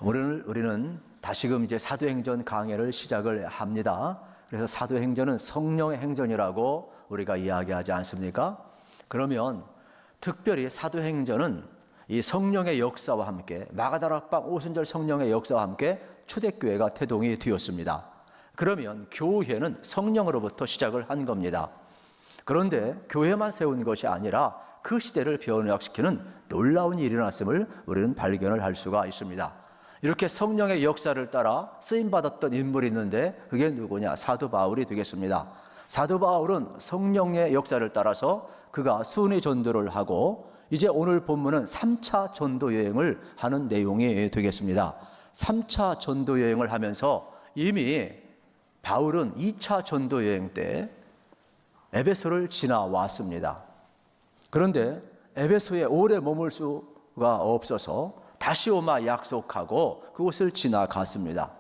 오늘 우리는 다시금 이제 사도행전 강해를 시작을 합니다. 그래서 사도행전은 성령의 행전이라고 우리가 이야기하지 않습니까? 그러면 특별히 사도행전은 이 성령의 역사와 함께 마가다락방 오순절 성령의 역사와 함께 초대교회가 태동이 되었습니다. 그러면 교회는 성령으로부터 시작을 한 겁니다. 그런데 교회만 세운 것이 아니라 그 시대를 변화시키는 놀라운 일이 일어났음을 우리는 발견을 할 수가 있습니다. 이렇게 성령의 역사를 따라 쓰임받았던 인물이 있는데 그게 누구냐? 사도 바울이 되겠습니다. 사도 바울은 성령의 역사를 따라서 그가 순회 전도를 하고 이제 오늘 본문은 3차 전도 여행을 하는 내용이 되겠습니다. 3차 전도 여행을 하면서 이미 바울은 2차 전도 여행 때 에베소를 지나왔습니다. 그런데 에베소에 오래 머물 수가 없어서 다시 오마 약속하고 그곳을 지나갔습니다.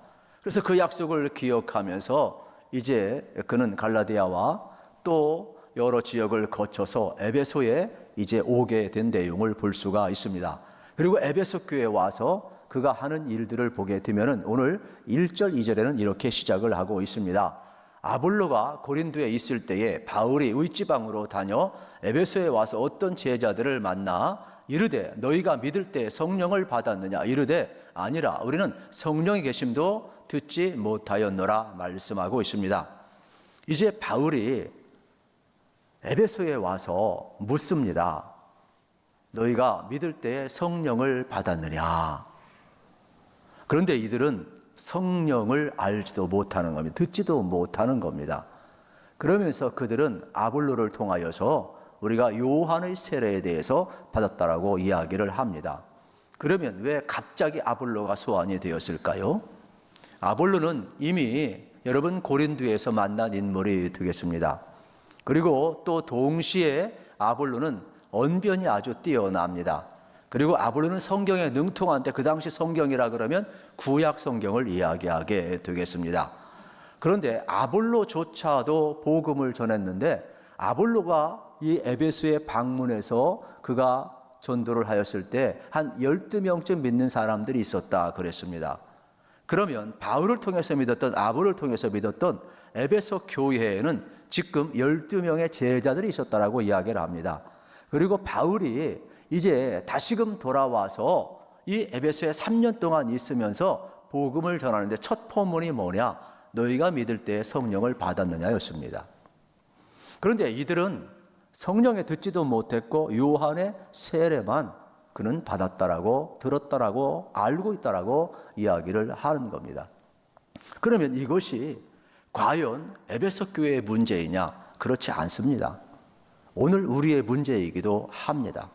그래서 그 약속을 기억하면서 이제 그는 갈라디아와 또 여러 지역을 거쳐서 에베소에 이제 오게 된 내용을 볼 수가 있습니다. 그리고 에베소 교회에 와서 그가 하는 일들을 보게 되면 오늘 1절, 2절에는 이렇게 시작을 하고 있습니다. 아볼로가 고린도에 있을 때에 바울이 의지방으로 다녀 에베소에 와서 어떤 제자들을 만나 이르되 너희가 믿을 때 성령을 받았느냐? 이르되 아니라 우리는 성령의 계심도 듣지 못하였노라 말씀하고 있습니다. 이제 바울이 에베소에 와서 묻습니다. 너희가 믿을 때 성령을 받았느냐? 그런데 이들은 성령을 알지도 못하는 겁니다. 듣지도 못하는 겁니다. 그러면서 그들은 아볼로를 통하여서 우리가 요한의 세례에 대해서 받았다라고 이야기를 합니다. 그러면 왜 갑자기 아볼로가 소환이 되었을까요? 아볼로는 이미 여러분 고린도에서 만난 인물이 되겠습니다. 그리고 또 동시에 아볼로는 언변이 아주 뛰어납니다. 그리고 아볼로는 성경에 능통한데 그 당시 성경이라 그러면 구약 성경을 이야기하게 되겠습니다. 그런데 아볼로조차도 복음을 전했는데 아볼로가 이 에베소에 방문해서 그가 전도를 하였을 때 한 12명쯤 믿는 사람들이 있었다 그랬습니다. 그러면 바울을 통해서 믿었던 아볼로를 통해서 믿었던 에베소 교회에는 지금 12명의 제자들이 있었다라고 이야기를 합니다. 그리고 바울이 이제 다시금 돌아와서 이 에베소에 3년 동안 있으면서 복음을 전하는데 첫 포문이 뭐냐? 너희가 믿을 때 성령을 받았느냐였습니다. 그런데 이들은 성령에 듣지도 못했고 요한의 세례만 그는 받았다라고 들었다라고 알고 있다라고 이야기를 하는 겁니다. 그러면 이것이 과연 에베소 교회의 문제이냐? 그렇지 않습니다. 오늘 우리의 문제이기도 합니다.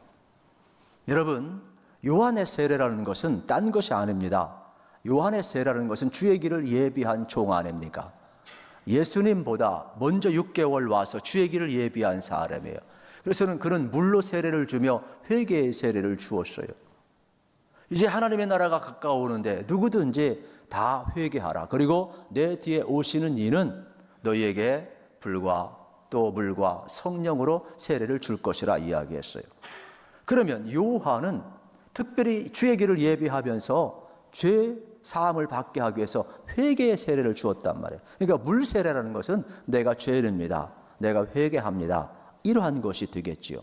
여러분, 요한의 세례라는 것은 딴 것이 아닙니다. 요한의 세례라는 것은 주의 길을 예비한 종 아닙니까? 예수님보다 먼저 6개월 와서 주의 길을 예비한 사람이에요. 그래서는 그는 물로 세례를 주며 회개의 세례를 주었어요. 이제 하나님의 나라가 가까워오는데 누구든지 다 회개하라. 그리고 내 뒤에 오시는 이는 너희에게 불과 또 물과 성령으로 세례를 줄 것이라 이야기했어요. 그러면 요한은 특별히 주의 길을 예비하면서 죄 사함을 받게 하기 위해서 회개의 세례를 주었단 말이에요. 그러니까 물 세례라는 것은 내가 죄인입니다. 내가 회개합니다. 이러한 것이 되겠지요.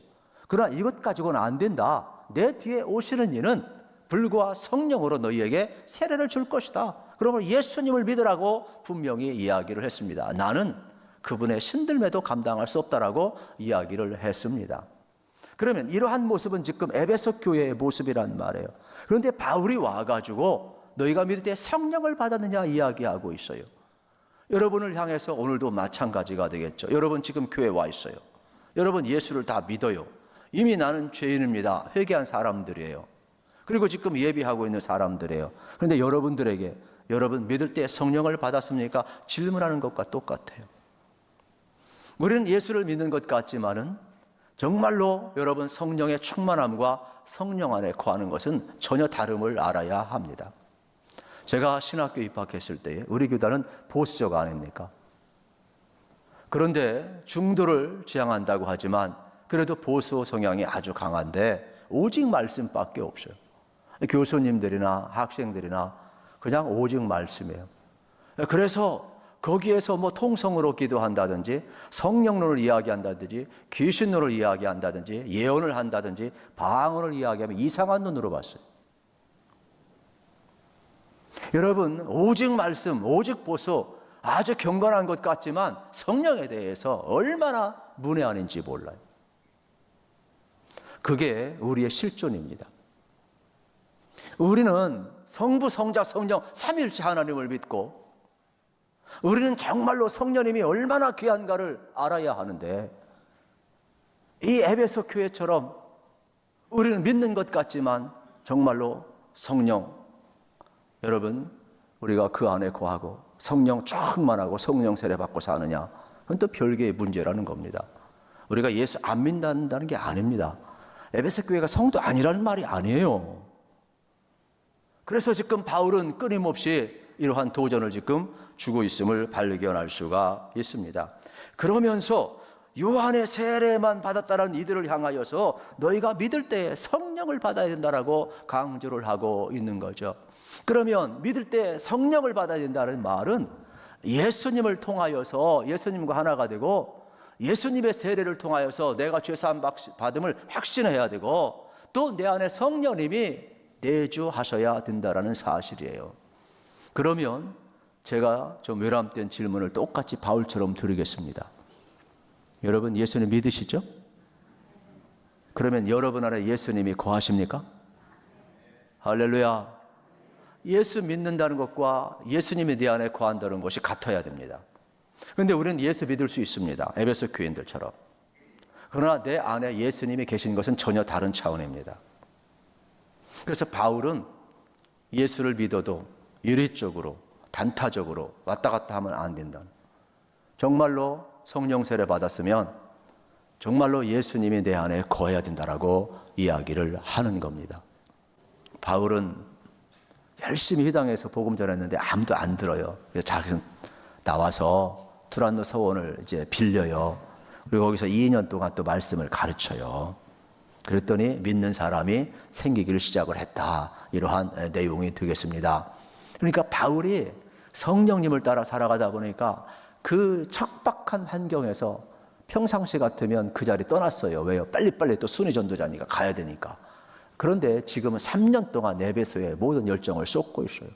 그러나 이것 가지고는 안 된다. 내 뒤에 오시는 이는 불과 성령으로 너희에게 세례를 줄 것이다. 그러면 예수님을 믿으라고 분명히 이야기를 했습니다. 나는 그분의 신들매도 감당할 수 없다라고 이야기를 했습니다. 그러면 이러한 모습은 지금 에베소 교회의 모습이란 말이에요. 그런데 바울이 와가지고 너희가 믿을 때 성령을 받았느냐 이야기하고 있어요. 여러분을 향해서 오늘도 마찬가지가 되겠죠. 여러분 지금 교회에 와 있어요. 여러분 예수를 다 믿어요. 이미 나는 죄인입니다. 회개한 사람들이에요. 그리고 지금 예비하고 있는 사람들이에요. 그런데 여러분들에게 여러분 믿을 때 성령을 받았습니까? 질문하는 것과 똑같아요. 우리는 예수를 믿는 것 같지만은 정말로 여러분 성령의 충만함과 성령 안에 거하는 것은 전혀 다름을 알아야 합니다. 제가 신학교 입학했을 때 우리 교단은 보수적 아닙니까? 그런데 중도를 지향한다고 하지만 그래도 보수 성향이 아주 강한데 오직 말씀밖에 없어요. 교수님들이나 학생들이나 그냥 오직 말씀이에요. 그래서 거기에서 뭐 통성으로 기도한다든지 성령론을 이야기한다든지 귀신론을 이야기한다든지 예언을 한다든지 방언을 이야기하면 이상한 눈으로 봤어요. 여러분, 오직 말씀, 오직 보소 아주 경건한 것 같지만 성령에 대해서 얼마나 문외한인지 몰라요. 그게 우리의 실존입니다. 우리는 성부, 성자, 성령 삼위일체 하나님을 믿고 우리는 정말로 성령님이 얼마나 귀한가를 알아야 하는데 이 에베소 교회처럼 우리는 믿는 것 같지만 정말로 성령, 여러분 우리가 그 안에 거하고 성령 충만하고 성령 세례받고 사느냐, 그건 또 별개의 문제라는 겁니다. 우리가 예수 안 믿는다는 게 아닙니다. 에베소 교회가 성도 아니라는 말이 아니에요. 그래서 지금 바울은 끊임없이 이러한 도전을 지금 주고 있음을 발견할 수가 있습니다. 그러면서 요한의 세례만 받았다는 이들을 향하여서 너희가 믿을 때 성령을 받아야 된다라고 강조를 하고 있는 거죠. 그러면 믿을 때 성령을 받아야 된다는 말은 예수님을 통하여서 예수님과 하나가 되고 예수님의 세례를 통하여서 내가 죄사함 받음을 확신해야 되고 또 내 안에 성령님이 내주하셔야 된다라는 사실이에요. 그러면 제가 좀 외람된 질문을 똑같이 바울처럼 드리겠습니다. 여러분 예수님 믿으시죠? 그러면 여러분 안에 예수님이 거하십니까? 할렐루야. 예수 믿는다는 것과 예수님이 내 안에 거한다는 것이 같아야 됩니다. 그런데 우리는 예수 믿을 수 있습니다. 에베소 교인들처럼. 그러나 내 안에 예수님이 계신 것은 전혀 다른 차원입니다. 그래서 바울은 예수를 믿어도 일회적으로 단타적으로 왔다 갔다 하면 안 된다. 정말로 성령 세례 받았으면 정말로 예수님이 내 안에 거해야 된다라고 이야기를 하는 겁니다. 바울은 열심히 회당에서 복음 전했는데 아무도 안 들어요. 그래서 자기는 나와서 두란노 서원을 이제 빌려요. 그리고 거기서 2년 동안 또 말씀을 가르쳐요. 그랬더니 믿는 사람이 생기기를 시작을 했다. 이러한 내용이 되겠습니다. 그러니까 바울이 성령님을 따라 살아가다 보니까 그 척박한 환경에서 평상시 같으면 그 자리 떠났어요. 왜요? 빨리빨리 또 순위 전도자니까 가야 되니까. 그런데 지금은 3년 동안 에베소에 모든 열정을 쏟고 있어요.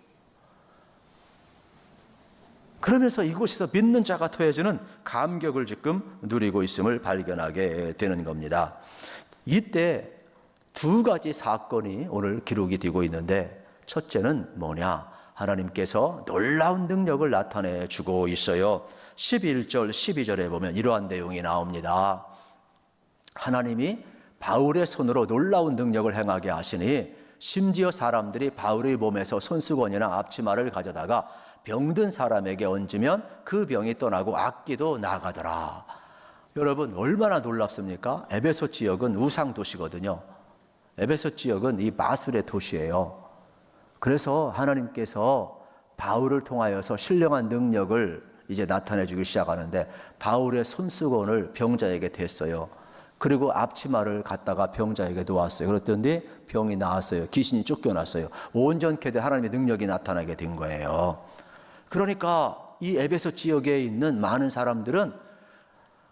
그러면서 이곳에서 믿는 자가 더해지는 감격을 지금 누리고 있음을 발견하게 되는 겁니다. 이때 두 가지 사건이 오늘 기록이 되고 있는데 첫째는 뭐냐? 하나님께서 놀라운 능력을 나타내 주고 있어요. 11절, 12절에 보면 이러한 내용이 나옵니다. 하나님이 바울의 손으로 놀라운 능력을 행하게 하시니 심지어 사람들이 바울의 몸에서 손수건이나 앞치마를 가져다가 병든 사람에게 얹으면 그 병이 떠나고 악기도 나가더라. 여러분 얼마나 놀랍습니까? 에베소 지역은 우상 도시거든요. 에베소 지역은 이 마술의 도시예요. 그래서 하나님께서 바울을 통하여서 신령한 능력을 이제 나타내주기 시작하는데 바울의 손수건을 병자에게 댔어요. 그리고 앞치마를 갖다가 병자에게 놓았어요. 그랬더니 병이 나았어요. 귀신이 쫓겨났어요. 온전케 된 하나님의 능력이 나타나게 된 거예요. 그러니까 이 에베소 지역에 있는 많은 사람들은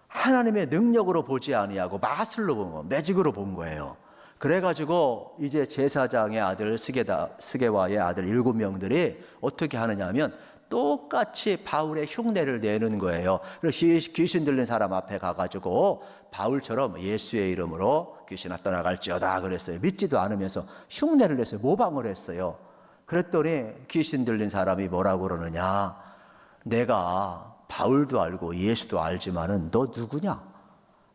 하나님의 능력으로 보지 아니하고 마술로 본 거, 매직으로 본 거예요. 그래가지고 이제 제사장의 아들 스게와의 아들 7명들이 어떻게 하느냐 하면 똑같이 바울의 흉내를 내는 거예요. 그래서 귀신 들린 사람 앞에 가가지고 바울처럼 예수의 이름으로 귀신아 떠나갈지어다 그랬어요. 믿지도 않으면서 흉내를 냈어요. 모방을 했어요. 그랬더니 귀신 들린 사람이 뭐라고 그러느냐, 내가 바울도 알고 예수도 알지만은 너 누구냐?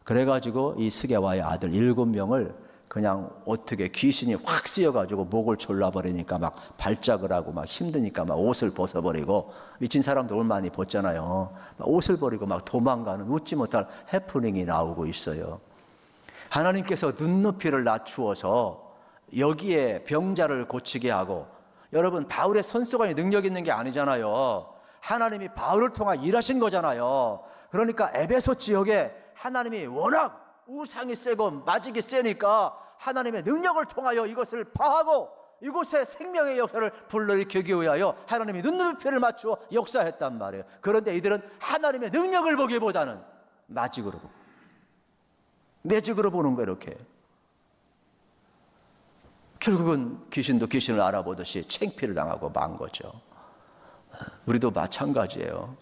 그래가지고 이 스게와의 아들 7명을 그냥 어떻게 귀신이 확 쓰여가지고 목을 졸라버리니까 막 발작을 하고 막 힘드니까 막 옷을 벗어버리고, 미친 사람도 얼마나 많이 벗잖아요. 막 옷을 버리고 막 도망가는 웃지 못할 해프닝이 나오고 있어요. 하나님께서 눈높이를 낮추어서 여기에 병자를 고치게 하고, 여러분 바울의 손수건이 능력 있는 게 아니잖아요. 하나님이 바울을 통해 일하신 거잖아요. 그러니까 에베소 지역에 하나님이 워낙 우상이 세고 마직이 세니까 하나님의 능력을 통하여 이것을 파하고 이곳에 생명의 역사를 불러일으키기 위하여 하나님이 눈높이를 맞추어 역사했단 말이에요. 그런데 이들은 하나님의 능력을 보기보다는 매직으로 보는 거예요. 이렇게. 결국은 귀신도 귀신을 알아보듯이 창피를 당하고 만 거죠. 우리도 마찬가지예요.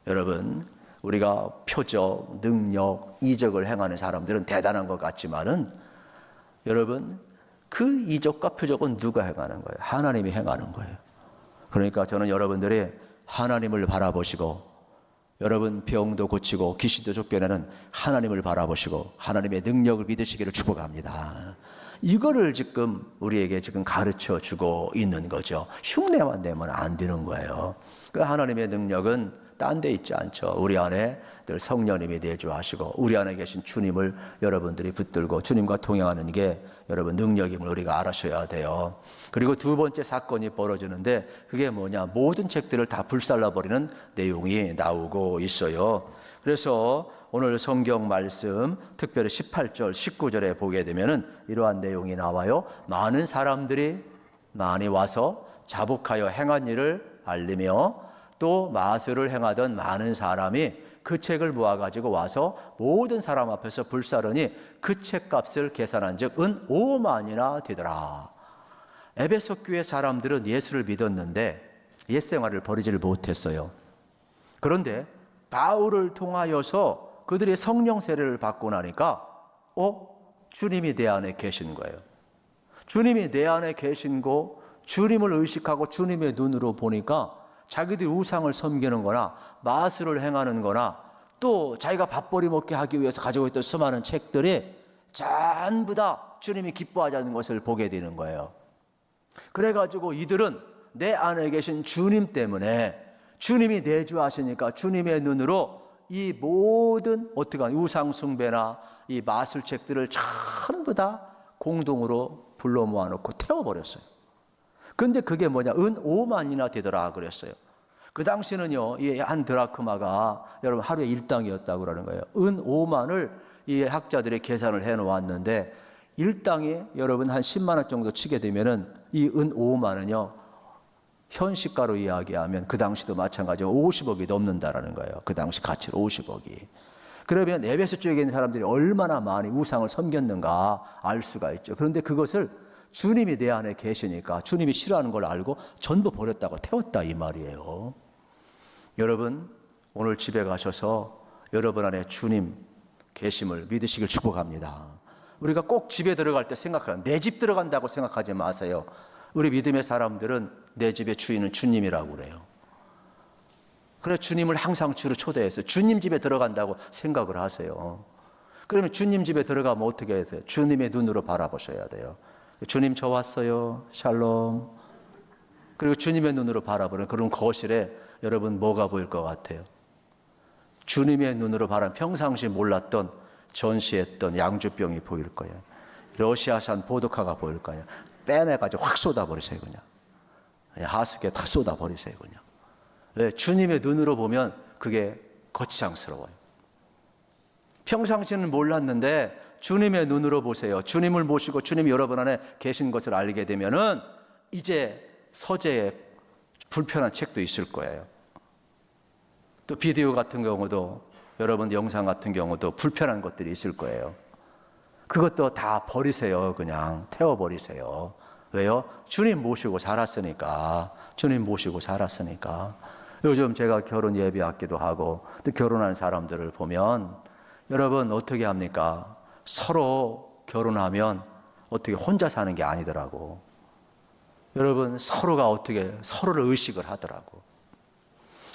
여러분, 우리가 표적, 능력, 이적을 행하는 사람들은 대단한 것 같지만은 여러분, 그 이적과 표적은 누가 행하는 거예요? 하나님이 행하는 거예요. 그러니까 저는 여러분들이 하나님을 바라보시고, 여러분 병도 고치고 귀신도 쫓겨내는 하나님을 바라보시고 하나님의 능력을 믿으시기를 축복합니다. 이거를 지금 우리에게 지금 가르쳐 주고 있는 거죠. 흉내만 내면 안 되는 거예요. 그 하나님의 능력은 딴 데 있지 않죠. 우리 안에 늘 성령님이 내주하시고 우리 안에 계신 주님을 여러분들이 붙들고 주님과 동행하는 게 여러분 능력임을 우리가 알아셔야 돼요. 그리고 두 번째 사건이 벌어지는데 그게 뭐냐, 모든 책들을 다 불살라버리는 내용이 나오고 있어요. 그래서 오늘 성경 말씀 특별히 18절 19절에 보게 되면은 이러한 내용이 나와요. 많은 사람들이 많이 와서 자복하여 행한 일을 알리며 또 마술을 행하던 많은 사람이 그 책을 모아가지고 와서 모든 사람 앞에서 불사르니 그 책값을 계산한 즉 은 5만이나 되더라. 에베소 교회 사람들은 예수를 믿었는데 옛생활을 버리지를 못했어요. 그런데 바울을 통하여서 그들의 성령 세례를 받고 나니까 주님이 내 안에 계신 거예요. 주님이 내 안에 계신 거, 주님을 의식하고 주님의 눈으로 보니까 자기들이 우상을 섬기는 거나 마술을 행하는 거나 또 자기가 밥벌이 먹게 하기 위해서 가지고 있던 수많은 책들이 전부 다 주님이 기뻐하지 않는 것을 보게 되는 거예요. 그래가지고 이들은 내 안에 계신 주님 때문에 주님이 내주하시니까 주님의 눈으로 이 모든 우상 숭배나 이 마술책들을 전부 다 공동으로 불러 모아놓고 태워버렸어요. 근데 그게 뭐냐, 은 5만이나 되더라 그랬어요. 그 당시는요, 이 한 드라크마가 여러분 하루에 1당이었다고 그러는 거예요. 은 5만을 이 학자들이 계산을 해 놓았는데 일당이 여러분 한 10만 원 정도 치게 되면은 이 은 5만은요, 현시가로 이야기하면 그 당시도 마찬가지로 50억이 넘는다라는 거예요. 그 당시 가치로 50억이. 그러면 에베소 쪽에 있는 사람들이 얼마나 많이 우상을 섬겼는가 알 수가 있죠. 그런데 그것을 주님이 내 안에 계시니까 주님이 싫어하는 걸 알고 전부 버렸다고 태웠다 이 말이에요. 여러분, 오늘 집에 가셔서 여러분 안에 주님 계심을 믿으시길 축복합니다. 우리가 꼭 집에 들어갈 때 생각하면 내 집 들어간다고 생각하지 마세요. 우리 믿음의 사람들은 내 집의 주인은 주님이라고 그래요. 그래, 주님을 항상 주로 초대해서 주님 집에 들어간다고 생각을 하세요. 그러면 주님 집에 들어가면 어떻게 해야 돼요? 주님의 눈으로 바라보셔야 돼요. 주님 저 왔어요. 샬롬. 그리고 주님의 눈으로 바라보는 그런 거실에 여러분 뭐가 보일 것 같아요? 주님의 눈으로 바라보면 평상시 몰랐던 전시했던 양주병이 보일 거예요. 러시아산 보드카가 보일 거예요. 빼내가지고 확 쏟아버리세요 그냥. 하수구에 다 쏟아버리세요 그냥. 네, 주님의 눈으로 보면 그게 거치장스러워요. 평상시는 몰랐는데 주님의 눈으로 보세요. 주님을 모시고 주님이 여러분 안에 계신 것을 알게 되면은 이제 서재에 불편한 책도 있을 거예요. 또 비디오 같은 경우도 여러분 영상 같은 경우도 불편한 것들이 있을 거예요. 그것도 다 버리세요. 그냥 태워버리세요. 왜요? 주님 모시고 살았으니까. 주님 모시고 살았으니까. 요즘 제가 결혼 예비하기도 하고 또 결혼한 사람들을 보면 여러분 어떻게 합니까? 서로 결혼하면 어떻게 혼자 사는 게 아니더라고. 여러분 서로가 어떻게 서로를 의식을 하더라고.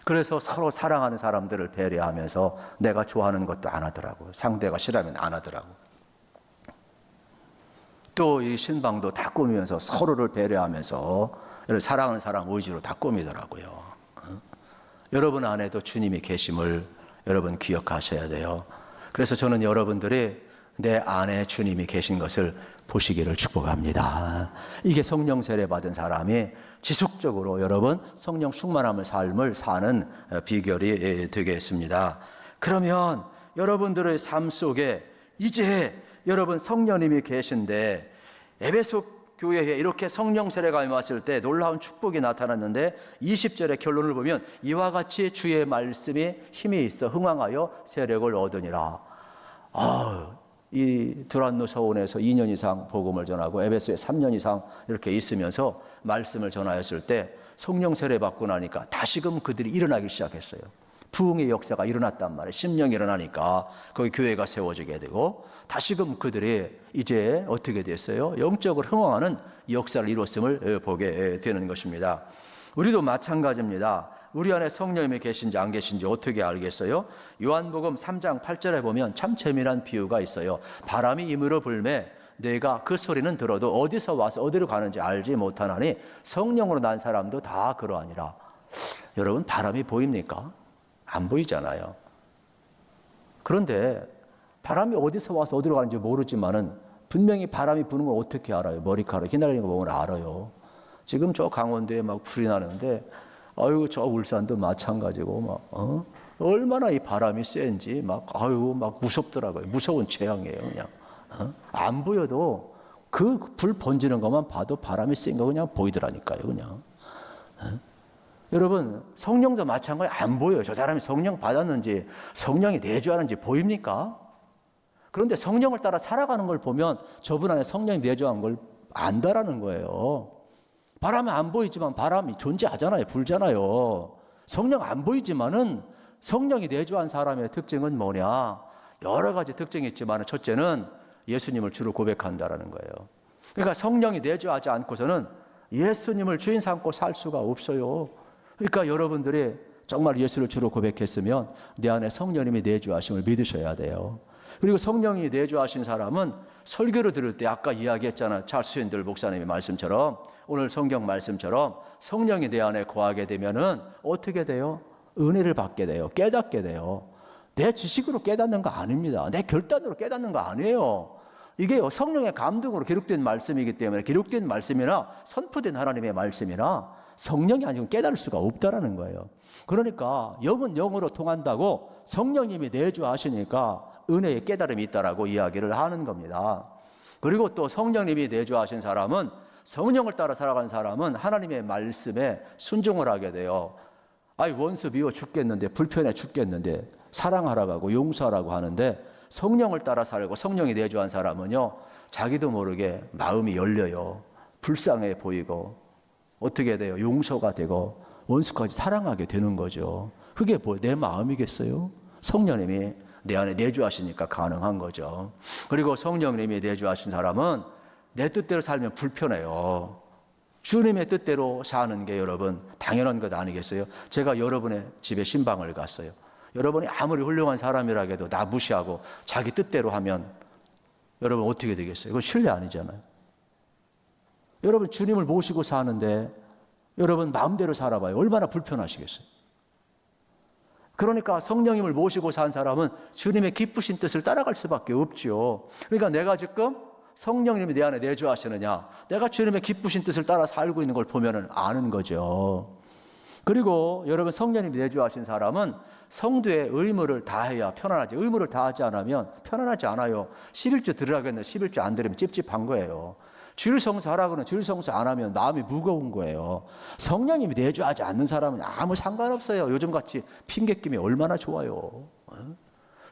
그래서 서로 사랑하는 사람들을 배려하면서 내가 좋아하는 것도 안 하더라고. 상대가 싫어하면 안 하더라고. 또 이 신방도 다 꾸미면서 서로를 배려하면서 사랑하는 사람 의지로 다 꾸미더라고요. 여러분 안에도 주님이 계심을 여러분 기억하셔야 돼요. 그래서 저는 여러분들이 내 안에 주님이 계신 것을 보시기를 축복합니다. 이게 성령 세례 받은 사람이 지속적으로 여러분 성령 충만함을 삶을 사는 비결이 되겠습니다. 그러면 여러분들의 삶 속에 이제 여러분 성령님이 계신데 에베소 교회에 이렇게 성령 세례가 임했을 때 놀라운 축복이 나타났는데 20절의 결론을 보면 이와 같이 주의 말씀이 힘이 있어 흥왕하여 세력을 얻으니라. 이 두란노 서원에서 2년 이상 복음을 전하고 에베소에 3년 이상 이렇게 있으면서 말씀을 전하였을 때 성령 세례 받고 나니까 다시금 그들이 일어나기 시작했어요. 부흥의 역사가 일어났단 말이에요. 심령이 일어나니까 거기 교회가 세워지게 되고 다시금 그들이 이제 어떻게 됐어요? 영적으로 흥황하는 역사를 이뤘음을 보게 되는 것입니다. 우리도 마찬가지입니다. 우리 안에 성령님이 계신지 안 계신지 어떻게 알겠어요? 요한복음 3장 8절에 보면 참 재미난 비유가 있어요. 바람이 임으로 불매 내가 그 소리는 들어도 어디서 와서 어디로 가는지 알지 못하나니 성령으로 난 사람도 다 그러하니라. 여러분, 바람이 보입니까? 안 보이잖아요. 그런데 바람이 어디서 와서 어디로 가는지 모르지만은 분명히 바람이 부는 걸 어떻게 알아요? 머리카락 휘날리는 거 보면 알아요. 지금 저 강원도에 막 불이 나는데 아유, 저 울산도 마찬가지고 얼마나 이 바람이 센지 막 무섭더라고요. 무서운 재앙이에요, 그냥. 안 보여도 그 불 번지는 것만 봐도 바람이 센 거 그냥 보이더라니까요, 그냥. 여러분, 성령도 마찬가지. 안 보여요. 저 사람이 성령 받았는지 성령이 내주하는지 보입니까? 그런데 성령을 따라 살아가는 걸 보면 저분 안에 성령이 내주한 걸 안다라는 거예요. 바람이 안 보이지만 바람이 존재하잖아요. 불잖아요. 성령 안 보이지만은 성령이 내주한 사람의 특징은 뭐냐? 여러 가지 특징이 있지만 첫째는 예수님을 주로 고백한다라는 거예요. 그러니까 성령이 내주하지 않고서는 예수님을 주인 삼고 살 수가 없어요. 그러니까 여러분들이 정말 예수를 주로 고백했으면 내 안에 성령님이 내주하심을 믿으셔야 돼요. 그리고 성령이 내주하신 사람은 설교를 들을 때 아까 이야기했잖아요. 찰스 윈들 목사님의 말씀처럼 오늘 성경 말씀처럼 성령이 내 안에 거하게 되면은 어떻게 돼요? 은혜를 받게 돼요. 깨닫게 돼요. 내 지식으로 깨닫는 거 아닙니다. 내 결단으로 깨닫는 거 아니에요. 이게 성령의 감동으로 기록된 말씀이기 때문에 기록된 말씀이나 선포된 하나님의 말씀이나 성령이 아니고 깨달을 수가 없다라는 거예요. 그러니까 영은 영으로 통한다고 성령님이 내주하시니까 은혜의 깨달음이 있다라고 이야기를 하는 겁니다. 그리고 또 성령님이 내주하신 사람은 성령을 따라 살아간 사람은 하나님의 말씀에 순종을 하게 돼요. 원수 미워 죽겠는데 불편해 죽겠는데 사랑하라고 하고 용서하라고 하는데 성령을 따라 살고 성령이 내주한 사람은요 자기도 모르게 마음이 열려요. 불쌍해 보이고 어떻게 돼요? 용서가 되고 원수까지 사랑하게 되는 거죠. 그게 뭐 내 마음이겠어요? 성령님이 내 안에 내주하시니까 가능한 거죠. 그리고 성령님이 내주하신 사람은 내 뜻대로 살면 불편해요. 주님의 뜻대로 사는 게 여러분 당연한 것 아니겠어요? 제가 여러분의 집에 신방을 갔어요. 여러분이 아무리 훌륭한 사람이라 해도 나 무시하고 자기 뜻대로 하면 여러분 어떻게 되겠어요? 이건 신뢰 아니잖아요. 여러분 주님을 모시고 사는데 여러분 마음대로 살아봐요. 얼마나 불편하시겠어요? 그러니까 성령님을 모시고 산 사람은 주님의 기쁘신 뜻을 따라갈 수밖에 없지요. 그러니까 내가 지금 성령님이 내 안에 내주하시느냐, 내가 주님의 기쁘신 뜻을 따라 살고 있는 걸 보면 아는 거죠. 그리고 여러분 성령님이 내주하신 사람은 성도의 의무를 다해야 편안하지, 의무를 다하지 않으면 편안하지 않아요. 11주 들으라고 했는데 11주 안 들으면 찝찝한 거예요. 주일 성수하라고는 주일 성수 안 하면 마음이 무거운 거예요. 성령님이 내주하지 않는 사람은 아무 상관없어요. 요즘같이 핑계김이 얼마나 좋아요.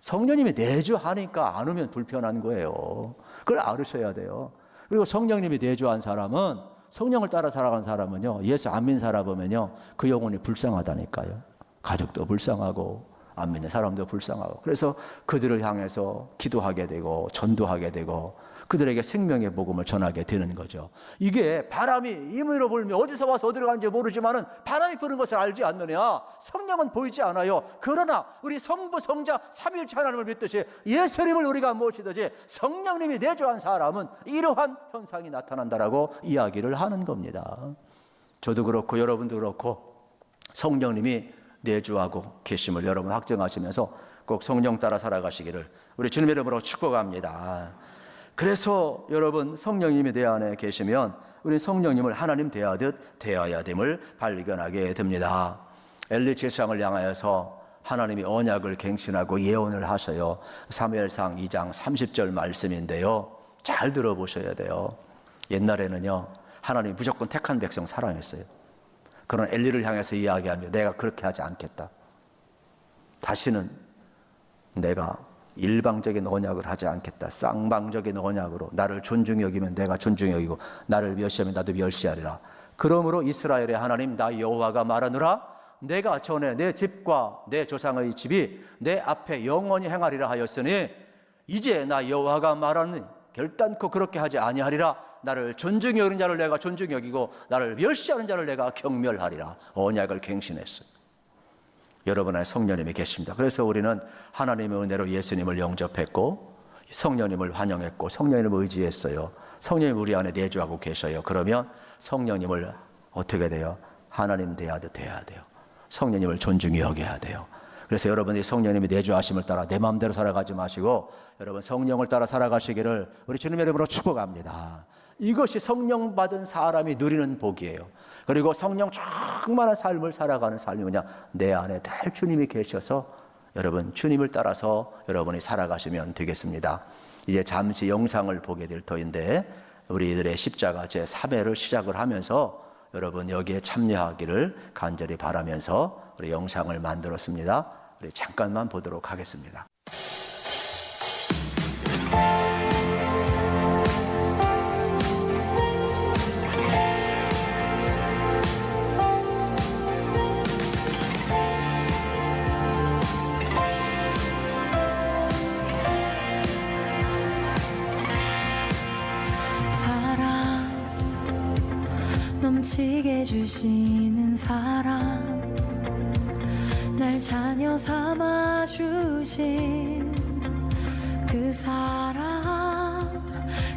성령님이 내주하니까 안 오면 불편한 거예요. 그걸 알으셔야 돼요. 그리고 성령님이 내주한 사람은 성령을 따라 살아간 사람은요 예수 안 믿는 사람 보면요 그 영혼이 불쌍하다니까요. 가족도 불쌍하고 안 믿는 사람도 불쌍하고 그래서 그들을 향해서 기도하게 되고 전도하게 되고 그들에게 생명의 복음을 전하게 되는 거죠. 이게 바람이 임의로 불면 어디서 와서 어디로 가는지 모르지만은 바람이 부는 것을 알지 않느냐? 성령은 보이지 않아요. 그러나 우리 성부 성자 삼위일체 하나님을 믿듯이 예수님을 우리가 모시듯이 성령님이 내주한 사람은 이러한 현상이 나타난다라고 이야기를 하는 겁니다. 저도 그렇고 여러분도 그렇고 성령님이 내주하고 계심을 여러분 확정하시면서 꼭 성령 따라 살아가시기를 우리 주님의 이름으로 축복합니다. 그래서 여러분 성령님이 내 안에 계시면 우리 성령님을 하나님 대하듯 대해야 됨을 발견하게 됩니다. 엘리 제사장을 향하여서 하나님이 언약을 갱신하고 예언을 하셔요. 사무엘상 2장 30절 말씀인데요. 잘 들어보셔야 돼요. 옛날에는요, 하나님이 무조건 택한 백성 사랑했어요. 그런 엘리를 향해서 이야기하며 내가 그렇게 하지 않겠다. 다시는 내가 일방적인 언약을 하지 않겠다. 쌍방적인 언약으로 나를 존중히 여기면 내가 존중히 여기고 나를 멸시하면 나도 멸시하리라. 그러므로 이스라엘의 하나님 나 여호와가 말하노라 내가 전에 내 집과 내 조상의 집이 내 앞에 영원히 행하리라 하였으니 이제 나 여호와가 말하는 결단코 그렇게 하지 아니하리라. 나를 존중히 여기는 자를 내가 존중히 여기고 나를 멸시하는 자를 내가 경멸하리라. 언약을 갱신했어요. 여러분 안에 성령님이 계십니다. 그래서 우리는 하나님의 은혜로 예수님을 영접했고 성령님을 환영했고 성령님을 의지했어요. 성령님 우리 안에 내주하고 계셔요. 그러면 성령님을 어떻게 돼요? 하나님 대하듯 해야 돼요. 성령님을 존중히 여겨야 돼요. 그래서 여러분이 성령님이 내주하심을 따라 내 마음대로 살아가지 마시고 여러분 성령을 따라 살아가시기를 우리 주님의 이름으로 축복합니다. 이것이 성령 받은 사람이 누리는 복이에요. 그리고 성령 충만한 삶을 살아가는 삶이 뭐냐? 내 안에 늘 주님이 계셔서 여러분 주님을 따라서 여러분이 살아가시면 되겠습니다. 이제 잠시 영상을 보게 될 터인데 우리들의 십자가 제3회를 시작을 하면서 여러분 여기에 참여하기를 간절히 바라면서 우리 영상을 만들었습니다. 우리 잠깐만 보도록 하겠습니다. 넘치게 주시는 사랑 날 자녀 삼아 주신 그 사랑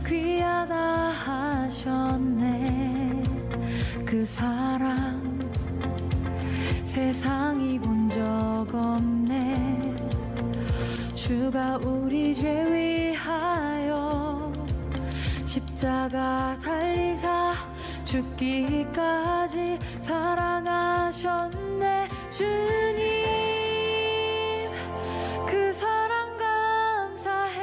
귀하다 하셨네. 그 사랑 세상이 본 적 없네. 주가 우리 죄 위하여 십자가 달리사 죽기까지 사랑하셨네. 주님 그 사랑 감사해.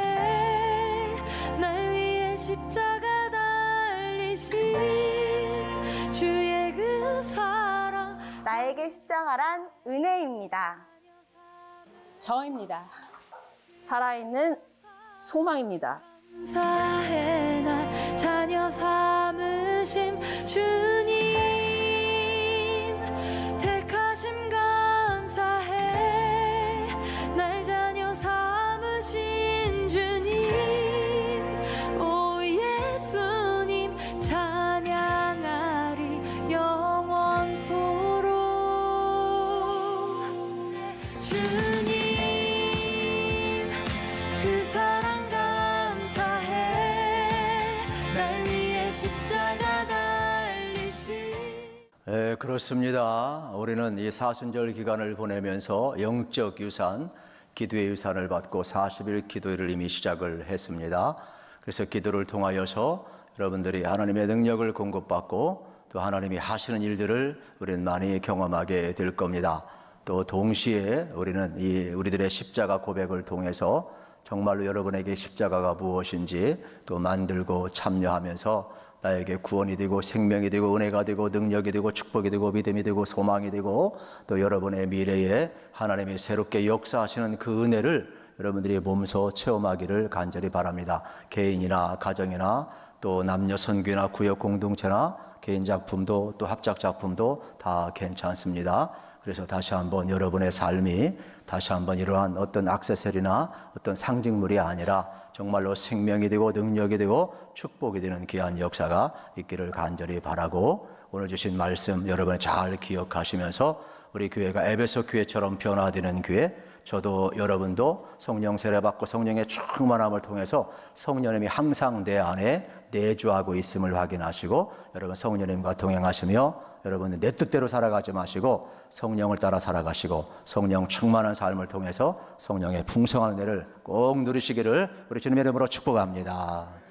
날 위해 십자가 달리신 주의 그 사랑 나에게 십자가란 은혜입니다. 저입니다. 살아있는 소망입니다. 감사해. 날 자녀 삼으심 주님 택하심 감사해. 날 자녀 삼으신 주님 오 예수님 찬양하리 영원토록. 주님 그 사랑 십자가 달리신. 그렇습니다. 우리는 이 사순절 기간을 보내면서 영적 유산, 기도의 유산을 받고 40일 기도회를 이미 시작을 했습니다. 그래서 기도를 통하여서 여러분들이 하나님의 능력을 공급받고 또 하나님이 하시는 일들을 우리는 많이 경험하게 될 겁니다. 또 동시에 우리는 우리들의 십자가 고백을 통해서 정말로 여러분에게 십자가가 무엇인지 또 만들고 참여하면서 나에게 구원이 되고 생명이 되고 은혜가 되고 능력이 되고 축복이 되고 믿음이 되고 소망이 되고 또 여러분의 미래에 하나님이 새롭게 역사하시는 그 은혜를 여러분들이 몸소 체험하기를 간절히 바랍니다. 개인이나 가정이나 또 남녀 선교나 구역 공동체나 개인 작품도 또 합작 작품도 다 괜찮습니다. 그래서 다시 한번 여러분의 삶이 다시 한번 이러한 어떤 액세서리나 어떤 상징물이 아니라 정말로 생명이 되고 능력이 되고 축복이 되는 귀한 역사가 있기를 간절히 바라고 오늘 주신 말씀 여러분 잘 기억하시면서 우리 교회가 에베소 교회처럼 변화되는 교회, 저도 여러분도 성령 세례받고 성령의 충만함을 통해서 성령님이 항상 내 안에 내주하고 있음을 확인하시고 여러분 성령님과 동행하시며 여러분은 내 뜻대로 살아가지 마시고 성령을 따라 살아가시고 성령 충만한 삶을 통해서 성령의 풍성한 은혜를 꼭 누리시기를 우리 주님의 이름으로 축복합니다.